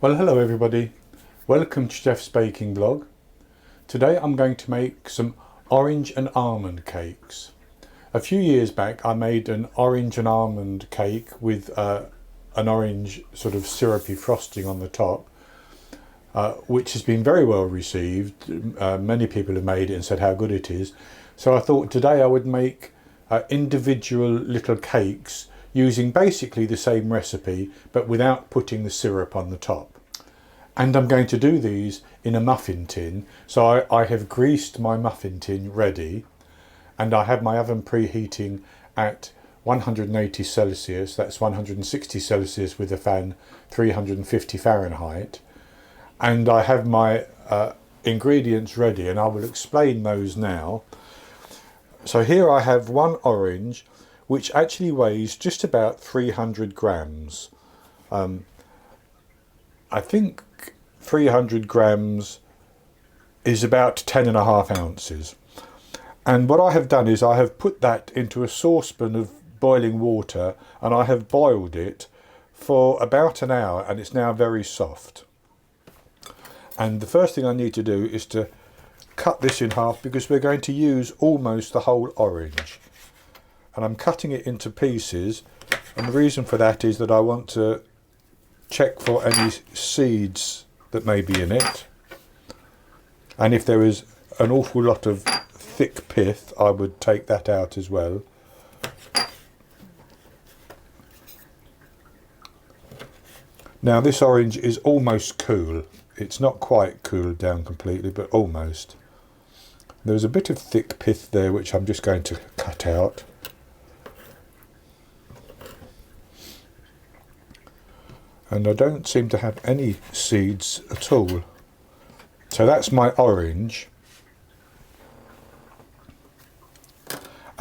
Well, hello everybody. Welcome to Chef's Baking Blog. Today I'm going to make some orange and almond cakes. A few years back I made an orange and almond cake with an orange sort of syrupy frosting on the top, which has been very well received. Many people have made it and said how good it is. So I thought today I would make individual little cakes using basically the same recipe but without putting the syrup on the top. And I'm going to do these in a muffin tin. So I have greased my muffin tin ready, and I have my oven preheating at 180 Celsius, that's 160 Celsius with a fan, 350 Fahrenheit. And I have my ingredients ready, and I will explain those now. So here I have one orange, which actually weighs just about 300 grams. I think 300 grams is about 10.5 ounces. And what I have done is I have put that into a saucepan of boiling water, and I have boiled it for about an hour, and it's now very soft. And the first thing I need to do is to cut this in half, because we're going to use almost the whole orange. And I'm cutting it into pieces, and the reason for that is that I want to check for any seeds that may be in it, and if there is an awful lot of thick pith I would take that out as well. Now this orange is almost cool. It's not quite cooled down completely, but almost. There's a bit of thick pith there which I'm just going to cut out. And I don't seem to have any seeds at all. So that's my orange.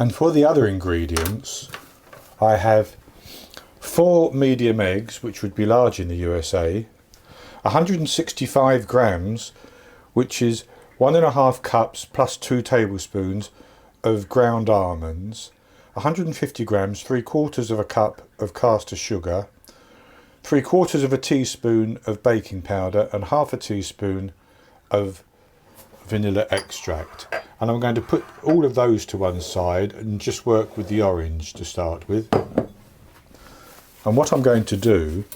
And for the other ingredients, I have 4 medium eggs, which would be large in the USA, 165 grams, which is 1.5 cups plus 2 tablespoons of ground almonds, 150 grams, 3/4 of a cup of caster sugar, 3/4 of a teaspoon of baking powder, and 1/2 teaspoon of vanilla extract. And I'm going to put all of those to one side and just work with the orange to start with. And what I'm going to do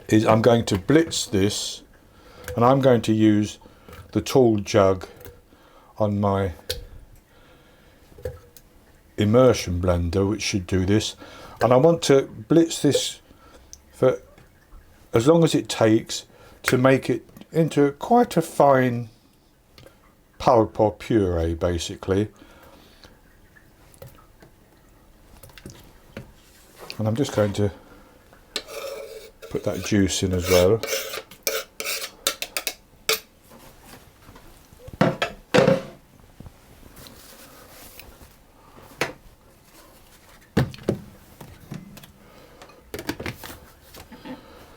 is I'm going to blitz this, and I'm going to use the tall jug on my immersion blender, which should do this. And I want to blitz this for as long as it takes to make it into quite a fine pulp or puree, basically. And I'm just going to put that juice in as well.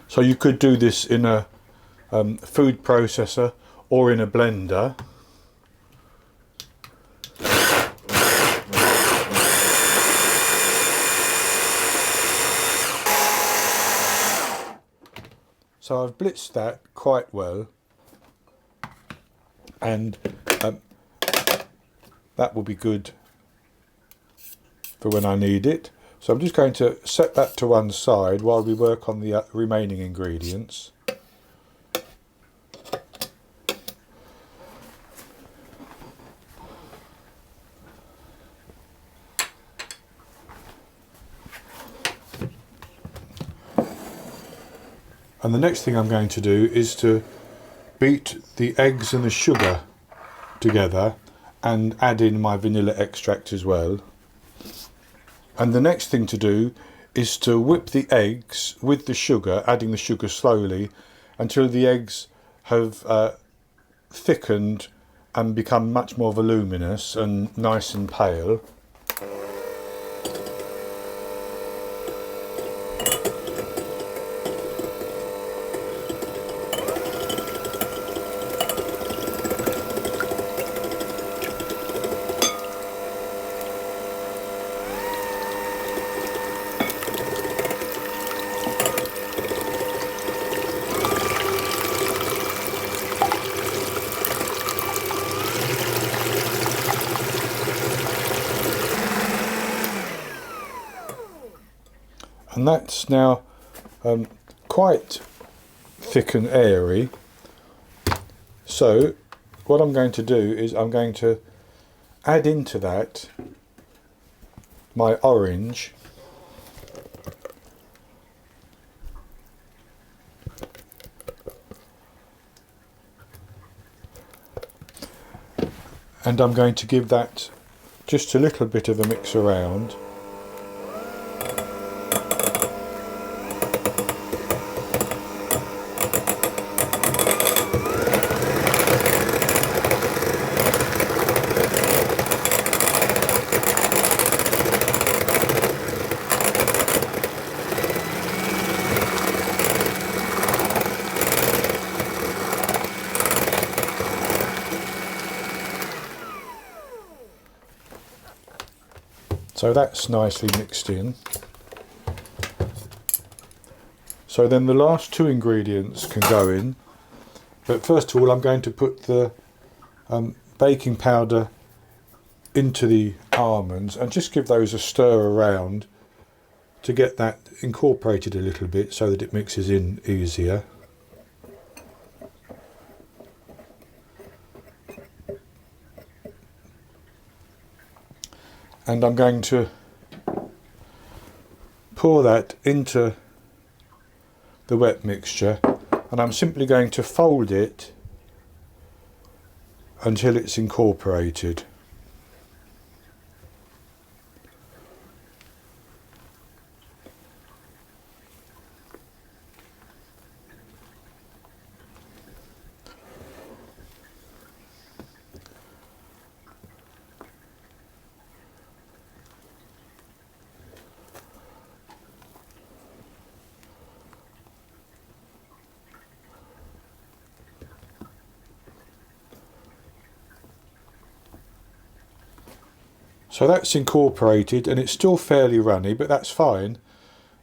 So you could do this in a food processor or in a blender. So I've blitzed that quite well, and that will be good for when I need it. So I'm just going to set that to one side while we work on the remaining ingredients. And the next thing I'm going to do is to beat the eggs and the sugar together and add in my vanilla extract as well. And the next thing to do is to whip the eggs with the sugar, adding the sugar slowly until the eggs have thickened and become much more voluminous and nice and pale. and that's now quite thick and airy. So what I'm going to do is I'm going to add into that my orange, and I'm going to give that just a little bit of a mix around. So that's nicely mixed in. So then the last two ingredients can go in, but first of all I'm going to put the baking powder into the almonds and just give those a stir around to get that incorporated a little bit so that it mixes in easier. And I'm going to pour that into the wet mixture, and I'm simply going to fold it until it's incorporated. So that's incorporated, and it's still fairly runny, but that's fine.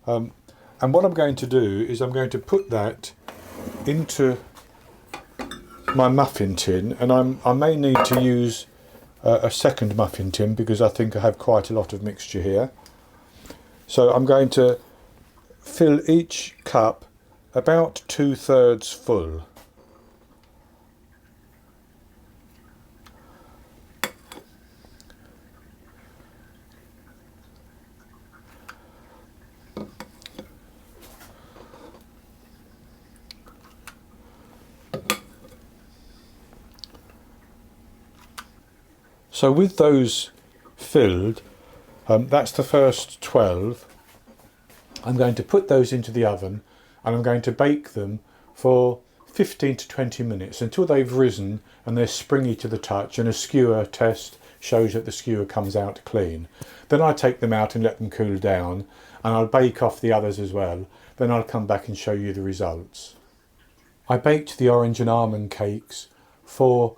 And what I'm going to do is I'm going to put that into my muffin tin, and I may need to use a second muffin tin because I think I have quite a lot of mixture here. So I'm going to fill each cup about 2/3 full. So with those filled, that's the first 12. I'm going to put those into the oven, and I'm going to bake them for 15 to 20 minutes until they've risen and they're springy to the touch, and a skewer test shows that the skewer comes out clean. Then I take them out and let them cool down, and I'll bake off the others as well. Then I'll come back and show you the results. I baked the orange and almond cakes for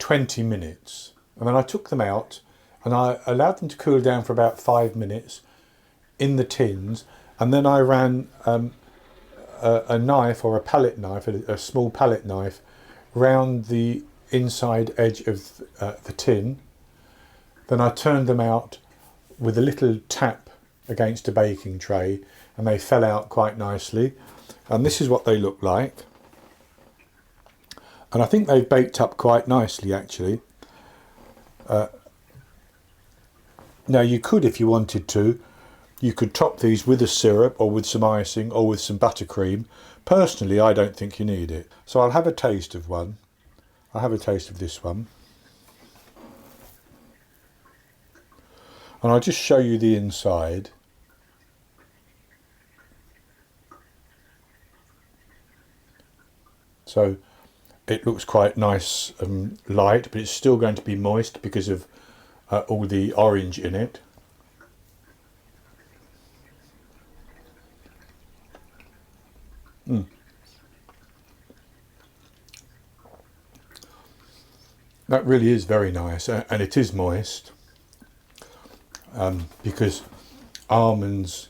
20 minutes. And then I took them out and I allowed them to cool down for about 5 minutes in the tins, and then I ran a knife, or a palette knife, a small palette knife, round the inside edge of the tin. Then I turned them out with a little tap against a baking tray, and they fell out quite nicely. And this is what they look like. And I think they've baked up quite nicely actually. Now you could, if you wanted to, you could top these with a syrup or with some icing or with some buttercream. Personally, I don't think you need it. So I'll have a taste of one. I'll have a taste of this one. And I'll just show you the inside. So it looks quite nice and light, but it's still going to be moist because of all the orange in it. That really is very nice, and it is moist because almonds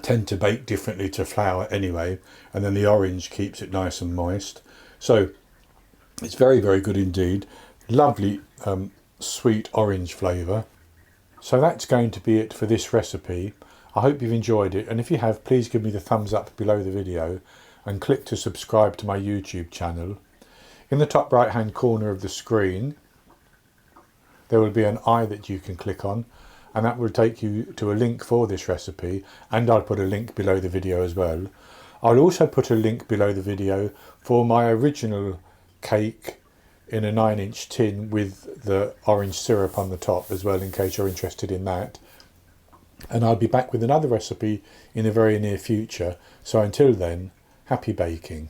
tend to bake differently to flour anyway, and then the orange keeps it nice and moist. So it's very, very good indeed. Lovely sweet orange flavour. So that's going to be it for this recipe. I hope you've enjoyed it, and if you have, please give me the thumbs up below the video and click to subscribe to my YouTube channel. In the top right hand corner of the screen there will be an I that you can click on, and that will take you to a link for this recipe, and I'll put a link below the video as well. I'll also put a link below the video for my original cake in a 9-inch tin with the orange syrup on the top as well, in case you're interested in that. And I'll be back with another recipe in the very near future, so until then, happy baking.